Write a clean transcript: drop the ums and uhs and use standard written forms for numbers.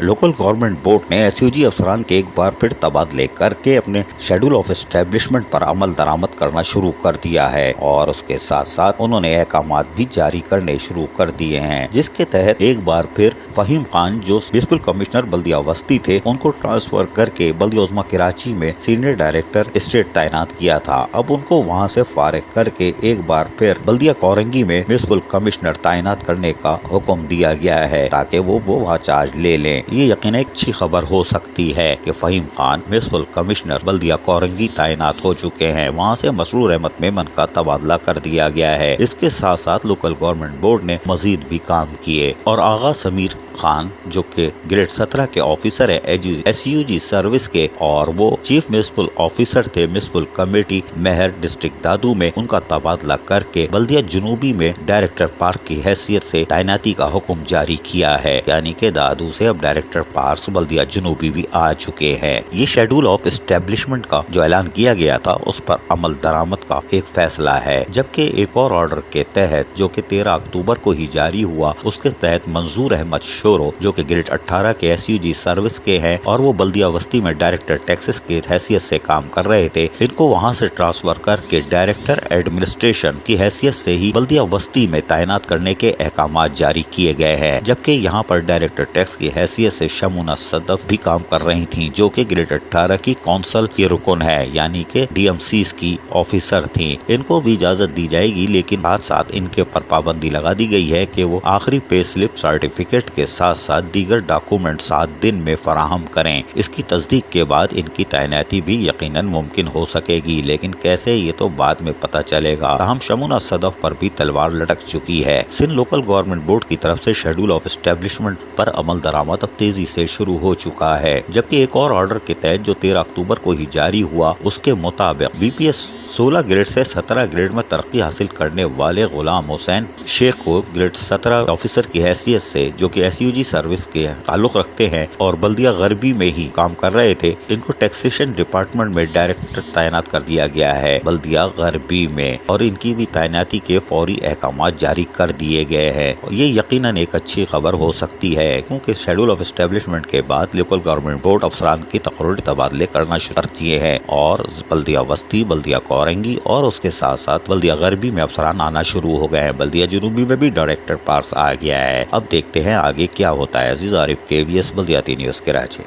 Local government board ने एसयूजी अफसरान के एक बार फिर तबादले करके अपने शेड्यूल ऑफ एस्टेब्लिशमेंट पर अमल दरामद करना शुरू कर दिया है और उसके साथ साथ उन्होंने अहकामात भी जारी करने शुरू कर दिए हैं, जिसके तहत एक बार फिर फहीम खान जो म्युनिसिपल कमिश्नर बल्दिया वस्ती थे उनको ट्रांसफर करके बल्दिया उज़्मा कराची में सीनियर डायरेक्टर स्टेट तैनात किया था। अब उनको वहां से फारिग करके एक बार फिर बल्दिया कोरंगी में म्युनिसिपल कमिश्नर तैनात करने का हुक्म दिया गया है ताकि वो वहाँ चार्ज ले लें। ये यकीन एक अच्छी खबर हो सकती है कि फहीम खान म्युनिसिपल कमिश्नर बल्दिया कोरंगी तैनात हो चुके हैं। वहाँ से मसरूर अहमद मेमन का तबादला कर दिया गया है। इसके साथ साथ लोकल गवर्नमेंट बोर्ड ने मजीद भी काम किए और आगा समीर खान जो कि ग्रेड 17 के ऑफिसर है एसयूजी सर्विस के और वो चीफ म्युनिसिपल ऑफिसर थे म्युनिसिपल कमेटी मेहर डिस्ट्रिक्ट दादू में, उनका तबादला करके बल्दिया जुनूबी में डायरेक्टर पार्क की हैसियत से तैनाती का हुक्म जारी किया है। यानी कि दादू से अब डायरेक्टर पार्क बल्दिया जुनूबी भी आ चुके हैं। ये शेड्यूल ऑफ एस्टेब्लिशमेंट का जो ऐलान किया गया था उस पर अमल दरामद का एक फैसला है, जबकि एक और ऑर्डर के तहत जो कि 13 अक्टूबर को ही जारी हुआ उसके तहत मंजूर अहमद जो कि ग्रेड 18 के एसयूजी सर्विस के हैं और वो बल्दिया वस्ती में डायरेक्टर टैक्सेस के हैसियत से काम कर रहे थे, इनको वहां से ट्रांसफर करके डायरेक्टर एडमिनिस्ट्रेशन की हैसियत से ही बल्दिया वस्ती में तैनात करने के अहकामात जारी किए गए हैं। जबकि यहाँ पर डायरेक्टर टैक्स की हैसियत से शमूना सदफ भी काम कर रही थी जो कि ग्रेड 18 की कौंसल की रुकन है, यानी कि डीएमसी की ऑफिसर थी। इनको भी इजाजत दी जाएगी, लेकिन साथ साथ इनके पर पाबंदी लगा दी गई है कि वो आखिरी पे स्लिप सर्टिफिकेट के साथ साथ दीगर डॉक्यूमेंट 7 दिन में फराहम करें। इसकी तस्दीक के बाद इनकी तैनाती भी यकीनन मुमकिन हो सकेगी, लेकिन कैसे ये तो बाद में पता चलेगा। हम शमूना सदफ पर भी तलवार लटक चुकी है। सिंध लोकल गवर्नमेंट बोर्ड की तरफ से शेड्यूल ऑफ एस्टेब्लिशमेंट पर अमल दरामद अब तेजी से शुरू हो चुका है, जबकि एक और ऑर्डर के तहत जो 13 अक्टूबर को ही जारी हुआ उसके मुताबिक बीपीएस 16 ग्रेड से 17 ग्रेड में तरक्की हासिल करने वाले गुलाम हुसैन शेख को ग्रेड 17 ऑफिसर की हैसियत से जो कि एसयूजी सर्विस के ताल्लुक रखते हैं और बल्दिया गरबी में ही काम कर रहे थे, इनको टैक्सेशन डिपार्टमेंट में डायरेक्टर तैनात कर दिया गया है बल्दिया गरबी में, और इनकी भी तैनाती के फौरी अहकामात जारी कर दिए गए हैं। ये यकीनन एक अच्छी खबर हो सकती है क्योंकि शेड्यूल ऑफ एस्टेब्लिशमेंट के बाद लोकल गवर्नमेंट बोर्ड अफसरान की तकरीरी तबादले करना शुरू कर दिए हैं और बल्दिया वस्ती, बल्दिया कोरंगी और उसके साथ साथ बल्दिया गरबी में अफसरान आना शुरू हो गए हैं। बल्दिया जुनूबी में भी डायरेक्टर पार्क आ गया है। अब देखते हैं आगे क्या होता है। अजीज आरिफ, KBS बल्दियाती न्यूज़, कराची।